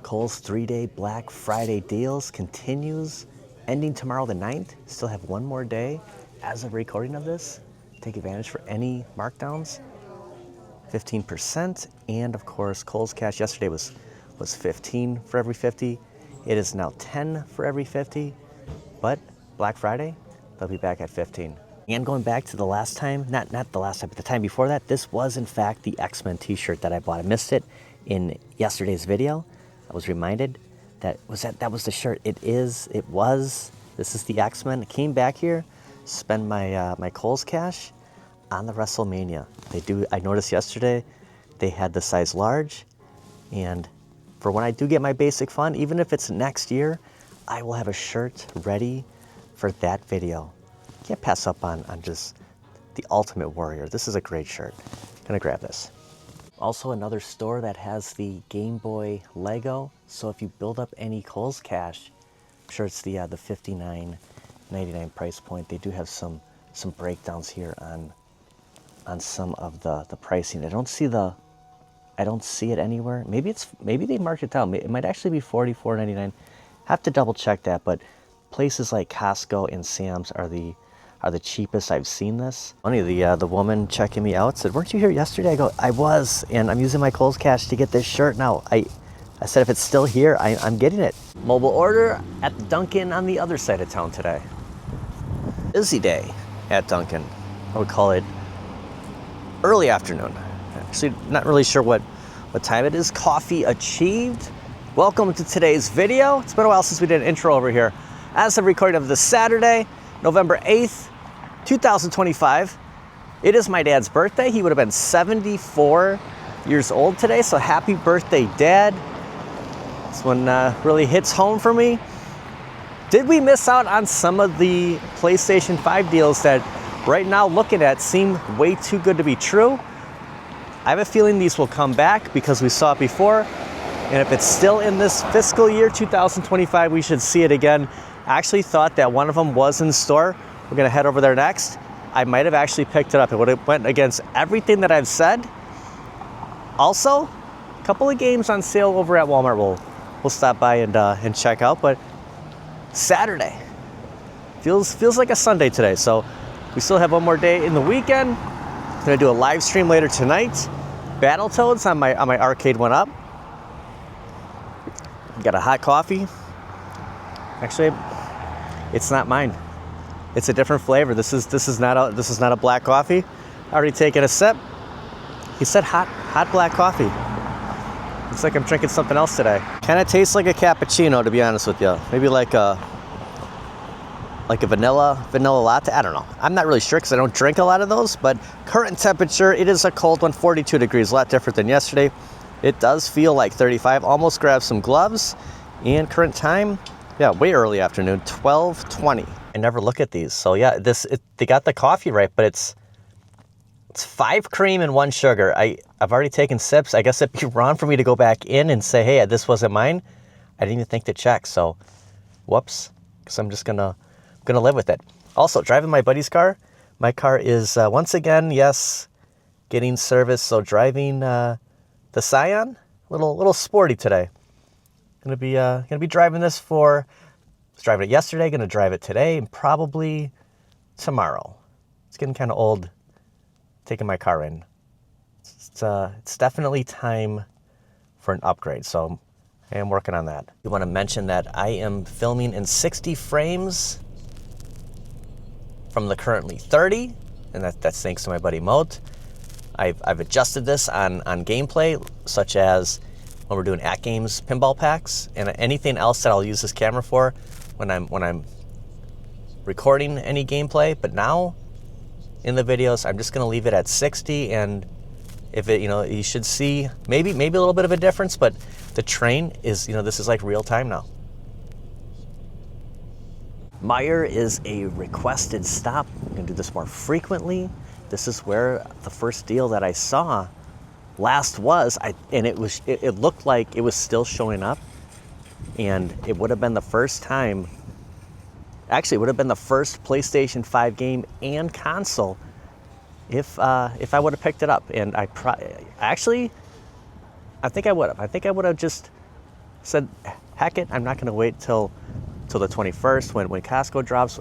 Kohl's 3-day Black Friday deals continues, ending tomorrow the 9th. Still have one more day as of recording of this. Take advantage for any markdowns. 15%, and of course Kohl's Cash yesterday was 15 for every 50. It is now 10 for every 50, but Black Friday, they'll be back at 15. And going back to the last time, not the last time, but the time before that, this was in fact the X-Men t-shirt that I bought. I missed it in yesterday's video. I was reminded that was the shirt. This is the X-Men. I came back here, spend my Kohl's Cash on the WrestleMania. I noticed yesterday they had the size large, and for when I do get my basic fund, even if it's next year, I will have a shirt ready for that video. Can't pass up on just the Ultimate Warrior. This is a great shirt. Gonna grab this. Also another store that has the Game Boy Lego. So if you build up any Kohl's Cash, I'm sure it's the $59.99 price point. They do have some breakdowns here on some of the pricing. I don't see it anywhere. Maybe they marked it down. It might actually be $44.99. Have to double check that, but places like Costco and Sam's are the cheapest I've seen this. Funny, the woman checking me out said, "Weren't you here yesterday?" I go, "I was, and I'm using my Kohl's Cash to get this shirt now." I said, if it's still here, I'm getting it. Mobile order at the Dunkin' on the other side of town today. Busy day at Dunkin'. I would call it early afternoon. Actually, not really sure what time it is. Coffee achieved. Welcome to today's video. It's been a while since we did an intro over here. As of recording of this Saturday, November 8th, 2025. It is my dad's birthday. He would have been 74 years old today, so happy birthday, Dad. This one really hits home for me. Did we miss out on some of the PlayStation 5 deals that right now looking at seem way too good to be true? I have a feeling these will come back because we saw it before, and if it's still in this fiscal year 2025, we should see it again. I actually thought that one of them was in store. We're gonna head over there next. I might have actually picked it up. It would have went against everything that I've said. Also, a couple of games on sale over at Walmart we'll stop by and check out, but Saturday feels like a Sunday today, so we still have one more day in the weekend. I'm gonna do a live stream later tonight. Battletoads on my arcade went up. Got a hot coffee. Actually, it's not mine. It's a different flavor. This is not a black coffee. Already taken a sip. He said hot black coffee. Looks like I'm drinking something else today. Kind of tastes like a cappuccino, to be honest with you. Maybe like a vanilla latte. I don't know. I'm not really sure because I don't drink a lot of those, but current temperature, it is a cold one, 42 degrees, a lot different than yesterday. It does feel like 35. Almost grabbed some gloves, and current time, yeah, way early afternoon, 12:20. I never look at these. So yeah, they got the coffee right, but it's 5 cream and 1 sugar. I've already taken sips. I guess it'd be wrong for me to go back in and say, hey, this wasn't mine. I didn't even think to check. So whoops, because I'm just gonna live with it. Also, driving my buddy's car. My car is once again, yes, getting service. So driving the Scion, a little sporty today. Gonna be driving this I was driving it yesterday, gonna drive it today, and probably tomorrow. It's getting kind of old taking my car in. It's definitely time for an upgrade, so I am working on that. I want to mention that I am filming in 60 frames from the currently 30, and that's thanks to my buddy Moat. I've adjusted this on gameplay, such as when we're doing at games pinball packs and anything else that I'll use this camera for when I'm recording any gameplay. But now in the videos, I'm just gonna leave it at 60, and if it, you should see maybe a little bit of a difference, but the train is, this is like real time now. Meijer is a requested stop. I'm gonna do this more frequently. This is where the first deal that I saw last was, and it looked like it was still showing up, and it would have been the first time. Actually, it would have been the first PlayStation 5 game and console if I would have picked it up. And I think I would have. I think I would have just said, heck it, I'm not gonna wait till the 21st when Costco drops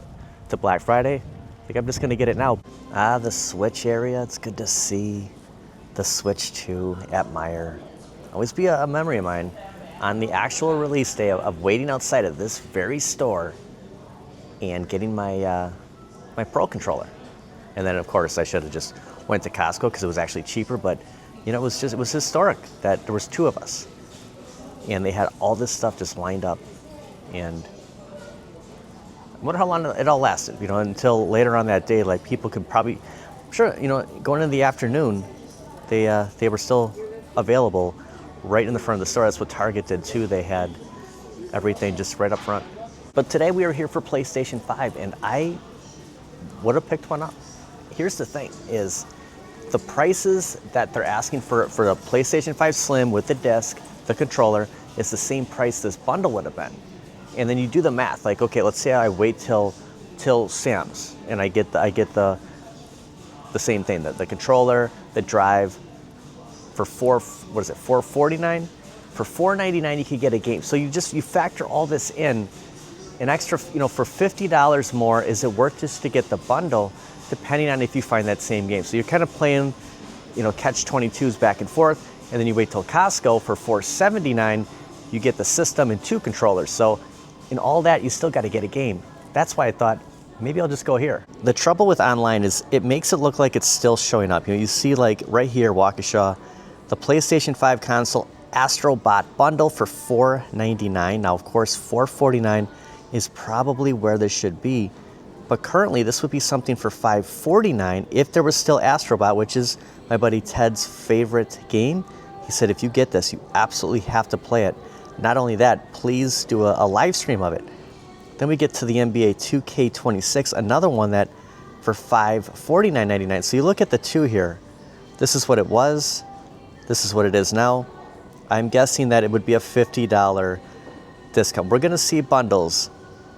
to Black Friday. Like, I'm just gonna get it now. Ah, the Switch area, it's good to see the Switch 2 at Meijer. Always be a memory of mine. On the actual release day of waiting outside of this very store and getting my my Pro controller. And then of course I should have just went to Costco because it was actually cheaper, but you know, it was historic that there was two of us. And they had all this stuff just lined up. And I wonder how long it all lasted, you know, until later on that day, like people could probably, sure, you know, going into the afternoon, they were still available right in the front of the store. That's what Target did too. They had everything just right up front. But today we are here for PlayStation 5 and I would have picked one up. Here's the thing is the prices that they're asking for the PlayStation 5 Slim with the disc, the controller, is the same price this bundle would have been. And then you do the math, like, okay, let's say I wait till Sam's and I get the same thing, the controller, the drive for $449? For $499 you could get a game. So you factor all this in, an extra, you know, for $50 more, is it worth just to get the bundle, depending on if you find that same game. So you're kind of playing, you know, catch-22s back and forth, and then you wait till Costco for $479, you get the system and two controllers. So in all that, you still got to get a game. That's why I thought, maybe I'll just go here. The trouble with online is it makes it look like it's still showing up. You know, you see like right here, Waukesha, the PlayStation 5 console Astrobot bundle for $499. Now, of course, $449 is probably where this should be. But currently, this would be something for $549 if there was still Astrobot, which is my buddy Ted's favorite game. He said, if you get this, you absolutely have to play it. Not only that, please do a live stream of it. Then we get to the NBA 2K26, another one that for $549.99. So you look at the two here. This is what it was. This is what it is now. I'm guessing that it would be a $50 discount. We're going to see bundles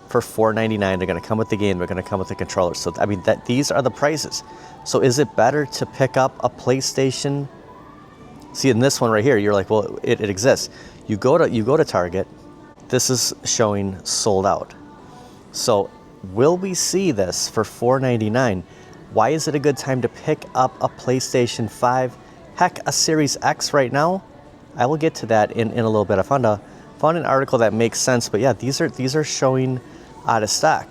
for $499. They're going to come with the game. They're going to come with the controller. So I mean, these are the prices. So is it better to pick up a PlayStation? See, in this one right here, you're like, well, it exists. You go to Target. This is showing sold out. So will we see this for $499? Why is it a good time to pick up a PlayStation 5? Heck, a Series X right now? I will get to that in a little bit. I found an article that makes sense, but yeah, these are showing out of stock.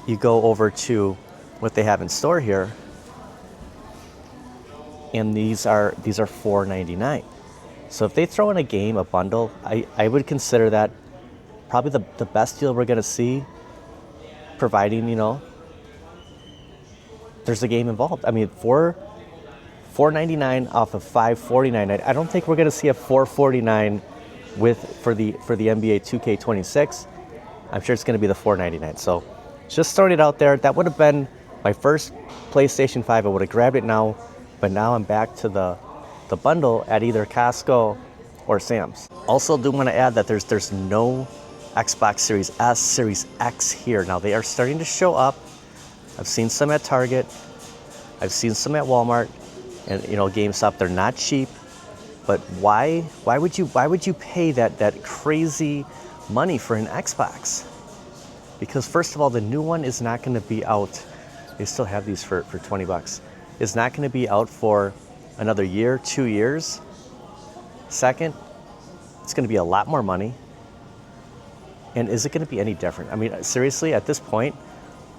You go over to what they have in store here, and these are $499. So if they throw in a game, a bundle, I would consider that probably the best deal we're gonna see, providing, you know, there's a game involved. I mean, $499 off of $549. I don't think we're gonna see a $449 for the NBA 2K26. I'm sure it's gonna be the $499. So just throwing it out there. That would have been my first PlayStation 5. I would have grabbed it now, but now I'm back to the bundle at either Costco or Sam's. Also do want to add that there's no Xbox Series S, Series X here. Now they are starting to show up. I've seen some at Target. I've seen some at Walmart and, you know, GameStop. They're not cheap, but why would you pay that crazy money for an Xbox? Because first of all, the new one is not going to be out. They still have these for $20. It's not going to be out for another year, 2 years. Second, it's going to be a lot more money. And is it going to be any different? I mean, seriously, at this point,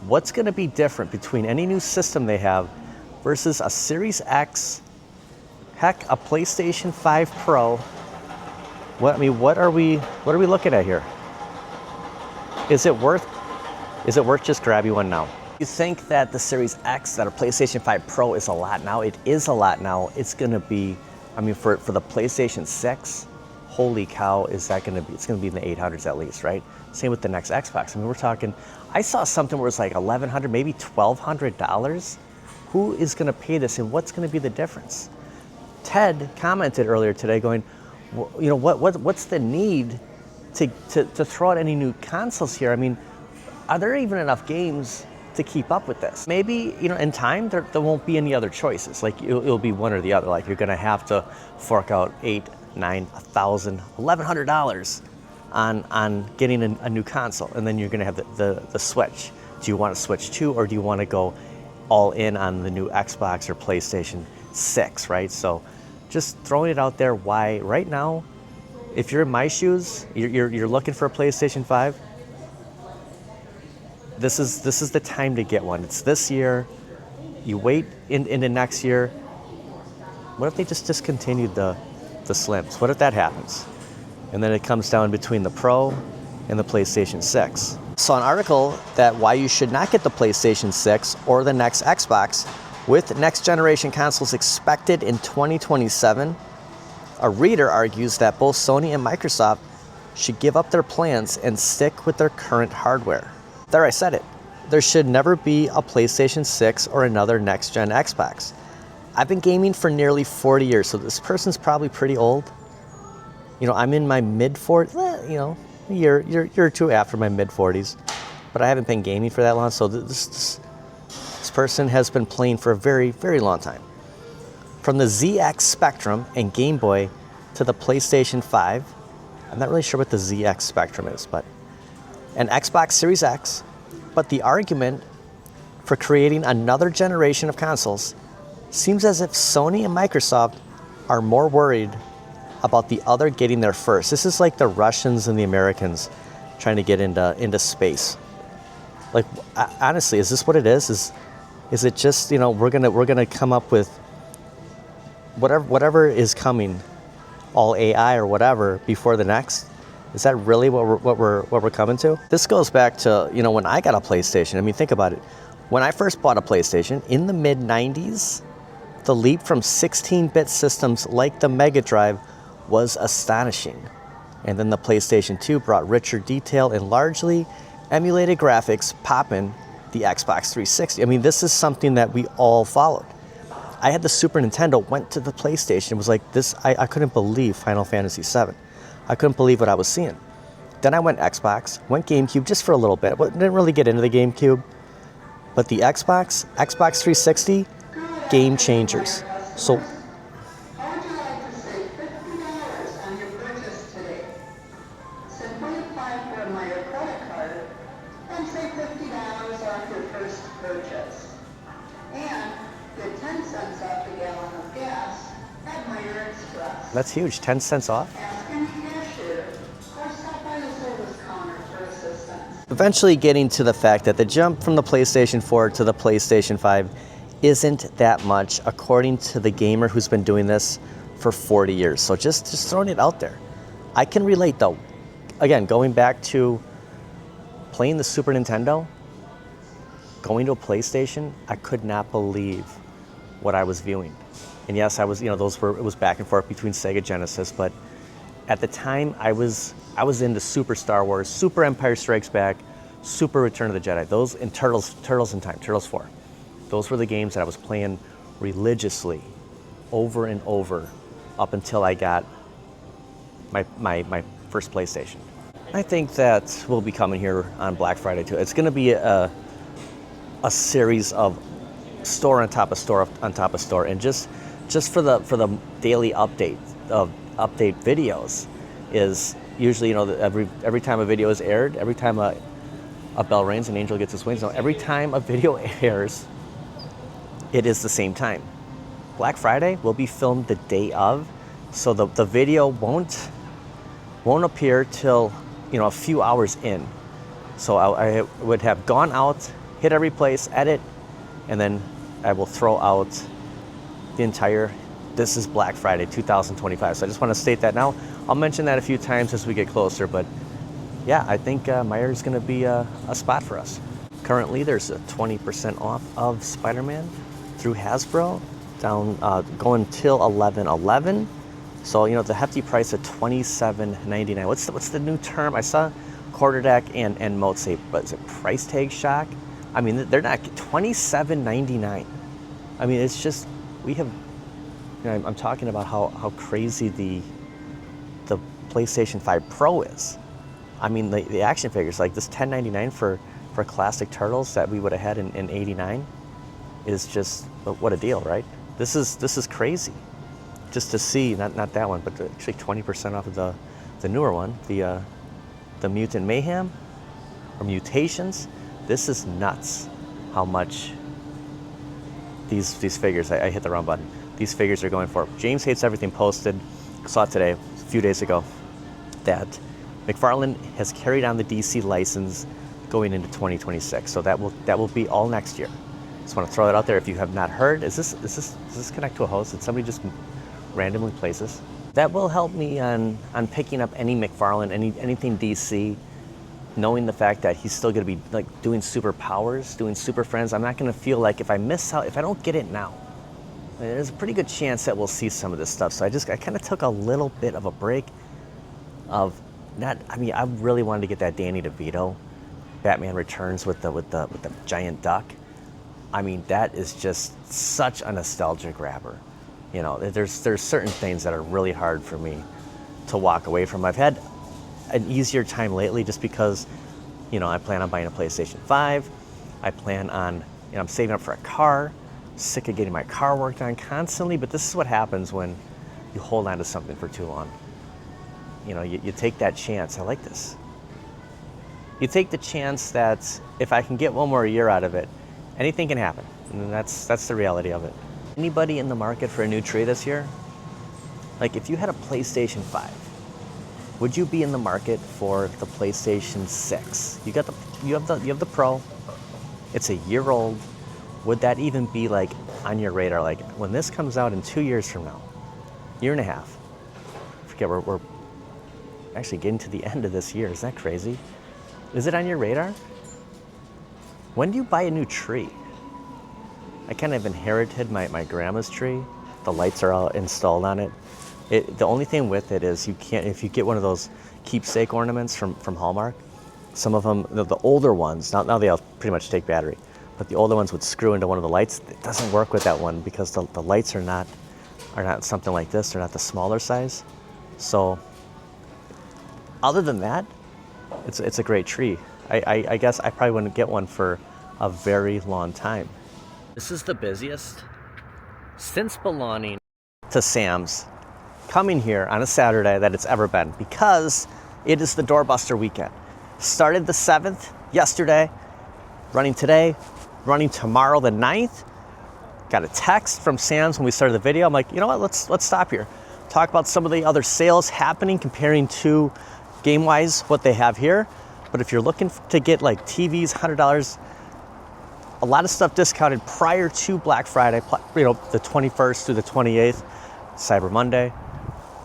what's going to be different between any new system they have versus a Series X, heck, a PlayStation 5 Pro? What are we looking at here? Is it worth just grabbing one now? You think that the Series X, that a PlayStation 5 Pro is a lot now? It is a lot now. It's gonna be, I mean, for the PlayStation 6, holy cow, is that gonna be? It's gonna be in the 800s at least, right? Same with the next Xbox. I mean, we're talking, I saw something where it's like $1,100, maybe $1,200. Who is gonna pay this, and what's gonna be the difference? Ted commented earlier today going, well, you know, what's the need to throw out any new consoles here? I mean, are there even enough games to keep up with this? Maybe, you know, in time there won't be any other choices. Like it'll be one or the other. Like you're gonna have to fork out $800, $9, $1,000, $1,100 on getting a new console. And then you're gonna have the Switch. Do you want to switch to, or do you want to go all in on the new Xbox or PlayStation 6, right? So just throwing it out there, why right now, if you're in my shoes, you're looking for a PlayStation 5, this is the time to get one. It's this year. You wait into next year. What if they just discontinued the Slims? What if that happens? And then it comes down between the Pro and the PlayStation 6. Saw an article that why you should not get the PlayStation 6 or the next Xbox with next generation consoles expected in 2027. A reader argues that both Sony and Microsoft should give up their plans and stick with their current hardware. There, I said it. There should never be a PlayStation 6 or another next gen Xbox. I've been gaming for nearly 40 years, so this person's probably pretty old. You know, I'm in my mid-40s, you know, a year or two after my mid-40s, but I haven't been gaming for that long, so this person has been playing for a very, very long time. From the ZX Spectrum and Game Boy to the PlayStation 5, I'm not really sure what the ZX Spectrum is, but an Xbox Series X, but the argument for creating another generation of consoles seems as if Sony and Microsoft are more worried about the other getting there first. This is like the Russians and the Americans trying to get into space. Like, honestly, is this what it is? Is it just, you know, we're gonna come up with whatever is coming, all AI or whatever, before the next? Is that really what we're coming to? This goes back to, you know, when I got a PlayStation. I mean, think about it. When I first bought a PlayStation in the mid 90s, the leap from 16-bit systems like the Mega Drive was astonishing. And then the PlayStation 2 brought richer detail and largely emulated graphics, popping the Xbox 360. I mean, this is something that we all followed. I had the Super Nintendo, went to the PlayStation, it was like this, I couldn't believe Final Fantasy VII. I couldn't believe what I was seeing. Then I went Xbox, went GameCube just for a little bit. Didn't really get into the GameCube. But the Xbox 360, game changers. So that's huge, 10 cents off. Eventually getting to the fact that the jump from the PlayStation 4 to the PlayStation 5 isn't that much, according to the gamer who's been doing this for 40 years. So just throwing it out there. I can relate though. Again, going back to playing the Super Nintendo, going to a PlayStation, I could not believe what I was viewing. And yes, I was, you know, it was back and forth between Sega Genesis, but at the time I was into Super Star Wars, Super Empire Strikes Back, Super Return of the Jedi, those, and Turtles in Time, Turtles 4. Those were the games that I was playing religiously over and over up until I got my first PlayStation. I think that will be coming here on Black Friday too. It's going to be a series of store on top of store on top of store, and just for the daily update videos is usually, you know, every time a video is aired, every time a bell rings, an angel gets his wings. No, every time a video airs, it is the same time. Black Friday will be filmed the day of, so the video won't appear till, you know, a few hours in. So I would have gone out, hit every place, edit, and then I will throw out the entire, this is Black Friday 2025. So I just want to state that now. I'll mention that a few times as we get closer, but yeah, I think Meijer is going to be a spot for us. Currently, there's a 20% off of Spider-Man through Hasbro, down going till 11/11. So, you know, the hefty price of $27.99. What's the new term? I saw Quarter Deck and Moat say, but is it price tag shock? I mean, they're not $27.99. I mean, it's just, we have, you know, I'm talking about how crazy the PlayStation 5 Pro is. I mean, the action figures, like this $10.99 for classic Turtles that we would have had in '89 is just, what a deal, right? This is crazy. just to see, not that one, but actually 20% off of the newer one, the Mutant Mayhem or Mutations. This is nuts how much these figures, I hit the wrong button, these figures are going for. James Hates Everything posted, saw it today, a few days ago, that McFarlane has carried on the DC license going into 2026. So that will be all next year. Just want to throw that out there. If you have not heard, does this connect to a host? Did somebody just randomly place this? That will help me on picking up any McFarlane, anything DC, knowing the fact that he's still going to be like doing superpowers, doing Super Friends. I'm not going to feel like if I miss out, if I don't get it now, there's a pretty good chance that we'll see some of this stuff. So I kind of took a little bit of a break of not. I mean, I really wanted to get that Danny DeVito Batman Returns with the giant duck. I mean, that is just such a nostalgia grabber. You know, there's certain things that are really hard for me to walk away from. I've had an easier time lately just because, you know, I plan on buying a PlayStation 5. I plan on, you know, I'm saving up for a car. Sick of getting my car worked on constantly, but this is what happens when you hold on to something for too long. You know, you take that chance. I like this. You take the chance that if I can get one more year out of it, anything can happen. And that's the reality of it. Anybody in the market for a new tree this year? Like if you had a PlayStation 5, would you be in the market for the PlayStation 6? You have the Pro. It's a year old. Would that even be like on your radar? Like when this comes out in 2 years from now, year and a half. I forget, we're actually getting to the end of this year. Is that crazy? Is it on your radar? When do you buy a new tree? I kind of inherited my grandma's tree. The lights are all installed on it. The only thing with it is you can't, if you get one of those keepsake ornaments from Hallmark, some of them, the older ones, now they all pretty much take battery, but the older ones would screw into one of the lights. It doesn't work with that one because the lights are not something like this. They're not the smaller size. So other than that, it's a great tree. I guess I probably wouldn't get one for a very long time. This is the busiest since belonging to Sam's, coming here on a Saturday, that it's ever been, because it is the doorbuster weekend. Started the 7th yesterday, running today, running tomorrow the 9th. Got a text from Sam's when we started the video. I'm like, you know what, let's stop here. Talk about some of the other sales happening, comparing to game-wise what they have here. But if you're looking to get like TVs, $100, a lot of stuff discounted prior to Black Friday, you know, the 21st through the 28th, Cyber Monday.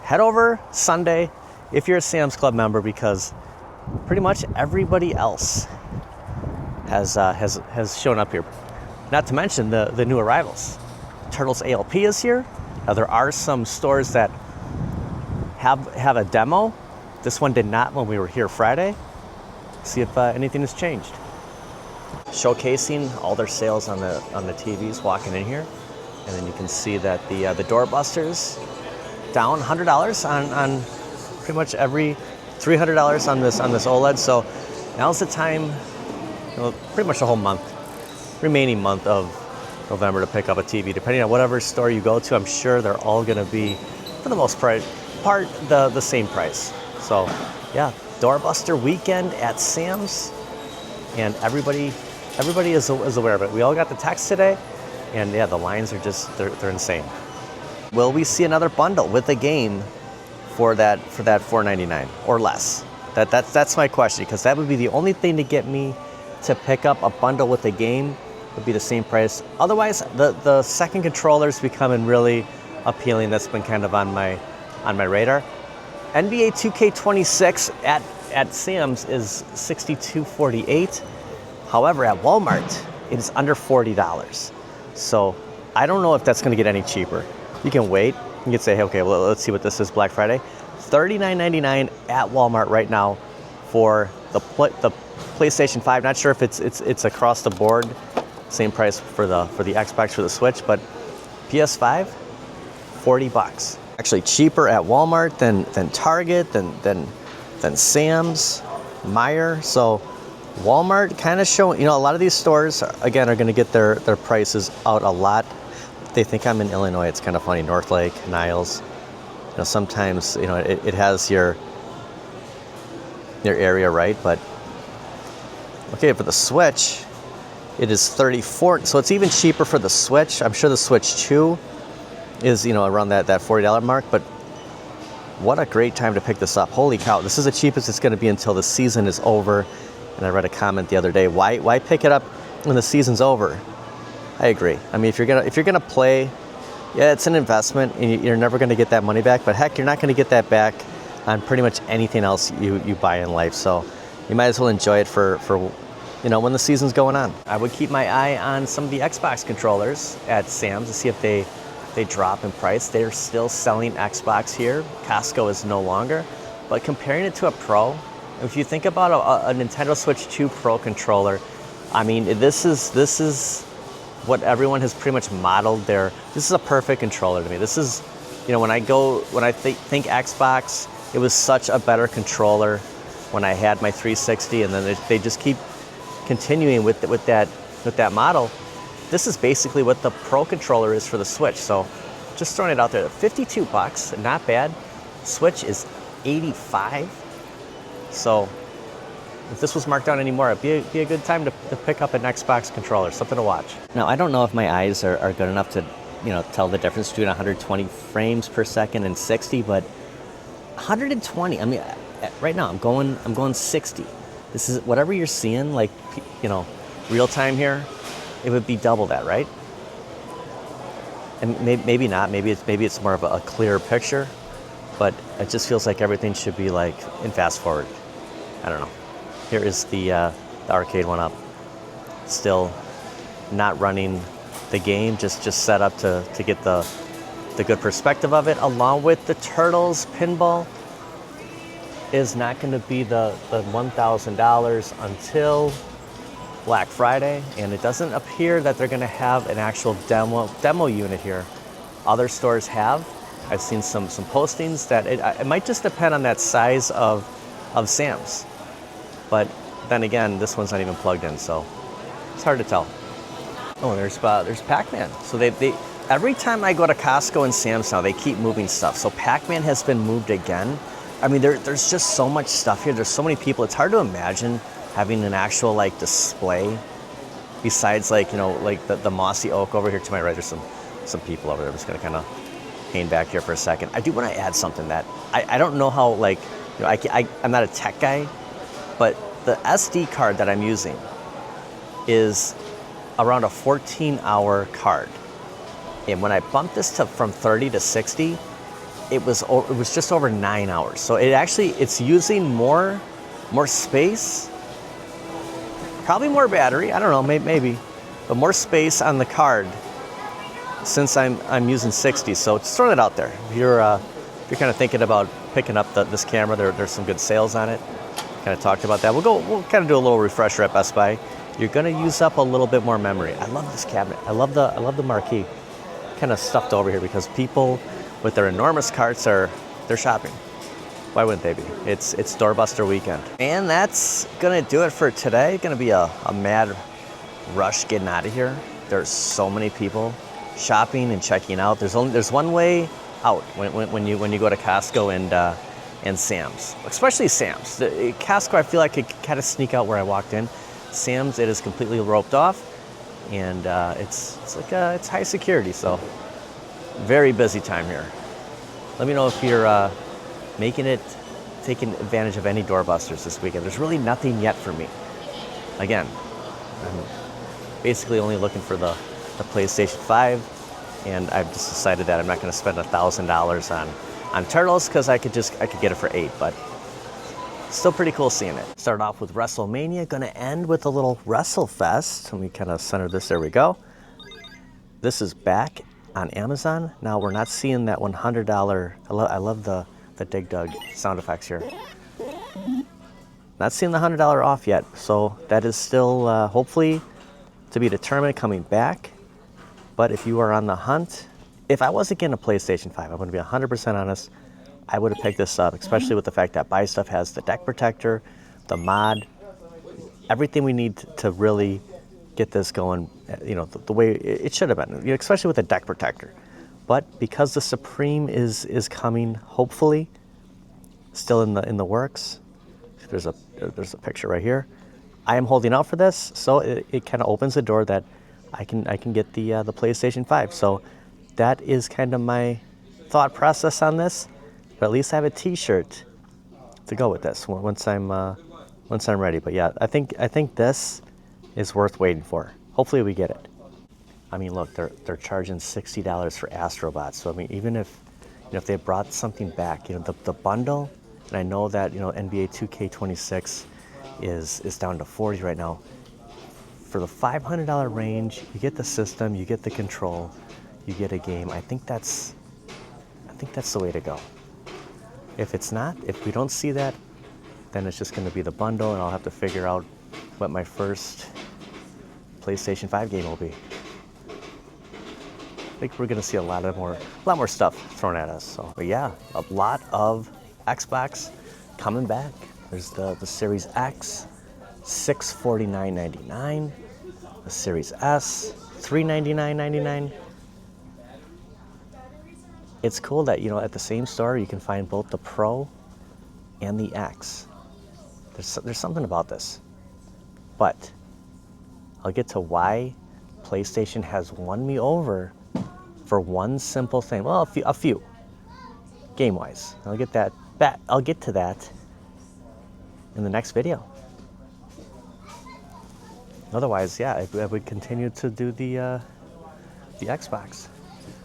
Head over Sunday if you're a Sam's Club member, because pretty much everybody else has shown up here. Not to mention the new arrivals. Turtles ALP is here. Now there are some stores that have a demo. This one did not when we were here Friday. See if anything has changed. Showcasing all their sales on the TVs walking in here, and then you can see that the doorbusters down $100 on pretty much every, $300 on this OLED. So now's the time, you know, pretty much the whole month, remaining month of November, to pick up a TV. Depending on whatever store you go to, I'm sure they're all going to be, for the most part, the same price. So yeah, doorbuster weekend at Sam's, and everybody is aware of it. We all got the text today, and yeah, the lines are just, they're insane. Will we see another bundle with a game for that $4.99 or less? That's my question, because that would be the only thing to get me to pick up a bundle with a game. Would be the same price. Otherwise, the second controller's becoming really appealing. That's been kind of on my radar. NBA 2K26 at Sam's is $62.48. However, at Walmart, it is under $40. So I don't know if that's going to get any cheaper. You can wait. You can say, hey, okay, well, let's see what this is Black Friday. $39.99 at Walmart right now for the PlayStation 5. Not sure if it's across the board, same price for the Xbox, for the Switch, but PS5, $40. Actually cheaper at Walmart than Target, than Sam's, Meijer. So Walmart kind of showing, you know, a lot of these stores, again, are going to get their prices out a lot. they think I'm in Illinois, it's kind of funny. North Lake, Niles. You know, sometimes, you know, it has your area right, but okay, for the Switch, it is $34. So it's even cheaper for the Switch. I'm sure the Switch 2 is, you know, around that $40 mark, but what a great time to pick this up. Holy cow, this is the cheapest it's going to be until the season is over. And I read a comment the other day, why pick it up when the season's over? I agree. I mean, if you're gonna play, yeah, it's an investment and you're never gonna get that money back, but heck, you're not gonna get that back on pretty much anything else you buy in life. So you might as well enjoy it for you know, when the season's going on. I would keep my eye on some of the Xbox controllers at Sam's to see if they drop in price. They're still selling Xbox here. Costco is no longer. But comparing it to a Pro, if you think about a Nintendo Switch 2 Pro controller, I mean, this is what everyone has pretty much modeled their. This is a perfect controller to me. This is, you know, when I think Xbox, it was such a better controller when I had my 360, and then they just keep continuing with that model. This is basically what the Pro controller is for the Switch. So just throwing it out there, $52, not bad. Switch is $85. So if this was marked down anymore, it'd be a good time to pick up an Xbox controller, something to watch. Now, I don't know if my eyes are good enough to, you know, tell the difference between 120 frames per second and 60, but 120, I mean, right now I'm going 60. This is whatever you're seeing, like, you know, real time here, it would be double that, right? And maybe not, maybe it's more of a clearer picture, but it just feels like everything should be like in fast forward. I don't know. Here is the arcade one up. Still not running the game, just set up to get the good perspective of it, along with the Turtles pinball. Is not going to be the $1,000 until Black Friday, and it doesn't appear that they're going to have an actual demo unit here. Other stores have. I've seen some postings that it might just depend on that size of Sam's. But then again, this one's not even plugged in, so it's hard to tell. Oh, there's Pac-Man. So they every time I go to Costco and Sam's now, they keep moving stuff. So Pac-Man has been moved again. I mean, there's just so much stuff here. There's so many people. It's hard to imagine having an actual like display besides like, you know, like the mossy oak over here to my right. There's some people over there. I'm just gonna kind of hang back here for a second. I do want to add something that I don't know how, like, you know, I'm not a tech guy, but the SD card that I'm using is around a 14-hour card. And when I bumped this from 30 to 60, it was just over 9 hours. So it's using more space, probably more battery. I don't know, maybe, but more space on the card since I'm using 60. So just throwing it out there. If you're kind of thinking about picking up this camera, there's some good sales on it. Kind of talked about that. We'll kind of do a little refresher at Best Buy. You're going to use up a little bit more memory. I love this cabinet. I love the marquee. Kind of stuffed over here because people with their enormous carts they're shopping. Why wouldn't they be? It's doorbuster weekend. And that's gonna do it for today. Gonna be a mad rush getting out of here. There's so many people shopping and checking out. There's one way out when you go to Costco and Sam's, especially Sam's. Costco, I feel like I could kind of sneak out where I walked in. Sam's, it is completely roped off, and it's high security, so very busy time here. Let me know if you're taking advantage of any doorbusters this weekend. There's really nothing yet for me. Again, I'm basically only looking for the PlayStation 5, and I've just decided that I'm not going to spend $1,000 on Turtles because I could get it for $8, but still pretty cool seeing it. Started off with WrestleMania, going to end with a little WrestleFest. Let me kind of center this. There we go. This is back on Amazon. Now we're not seeing that $100. I love the Dig Dug sound effects here. Not seeing the $100 off yet, so that is still hopefully to be determined coming back. But if you are on the hunt, if I wasn't getting a PlayStation 5, I'm going to be 100% honest, I would have picked this up, especially with the fact that Buy Stuff has the deck protector, the mod, everything we need to really get this going, you know, the way it should have been, you know, especially with the deck protector. But because the Supreme is coming, hopefully, still in the works. There's a picture right here. I am holding out for this, so it kind of opens the door that I can get the PlayStation 5. So that is kind of my thought process on this. But at least I have a T-shirt to go with this once I'm ready. But yeah, I think this is worth waiting for. Hopefully we get it. I mean, look, they're charging $60 for Astrobot. So I mean, even if, you know, if they brought something back, you know, the bundle, and I know that, you know, NBA 2K26 is down to 40 right now. For the $500 range, you get the system, you get the control, you get a game. I think that's the way to go. If it's not, if we don't see that, then it's just going to be the bundle, and I'll have to figure out what my first PlayStation 5 game will be. I think we're going to see a lot more stuff thrown at us. So, but yeah, a lot of Xbox coming back. There's the Series X, $649.99. The Series S, $399.99. It's cool that, you know, at the same store you can find both the Pro and the X. There's something about this. But I'll get to why PlayStation has won me over for one simple thing. Well, a few. Game-wise. I'll get to that in the next video. Otherwise, yeah, I would continue to do the Xbox.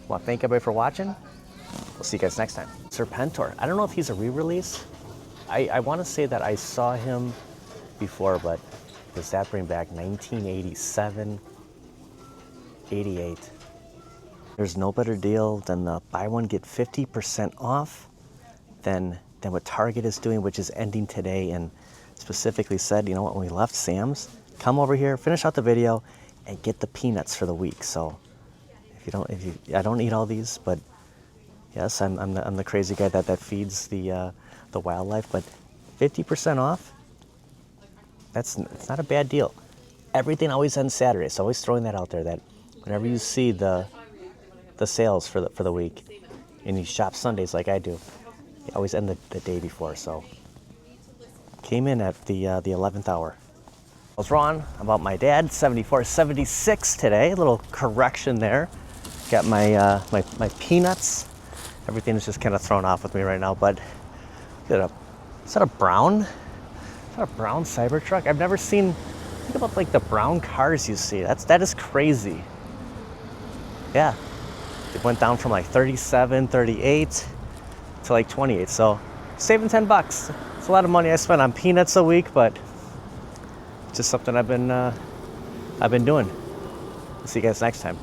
Well, thank everybody for watching. We'll see you guys next time. Serpentor. I don't know if he's a re-release. I want to say that I saw him before, but does that bring back 1987, 88? There's no better deal than the buy one, get 50% off than what Target is doing, which is ending today, and specifically said, you know what, when we left Sam's, come over here, finish out the video, and get the peanuts for the week. So I don't eat all these, but yes, I'm the crazy guy that feeds the wildlife, but 50% off, it's not a bad deal. Everything always ends Saturday, so always throwing that out there, that whenever you see the sales for the week, and you shop Sundays like I do, you always end the day before. So came in at the 11th hour. I was wrong about my dad, 74.76 today. A little correction there. Got my my peanuts. Everything is just kind of thrown off with me right now. But is that a brown? Is that a brown Cybertruck? I've never seen. Think about like the brown cars you see. That is crazy. Yeah. It went down from like 37, 38 to like 28. So saving $10. It's a lot of money I spend on peanuts a week, but it's just something I've been doing. See you guys next time.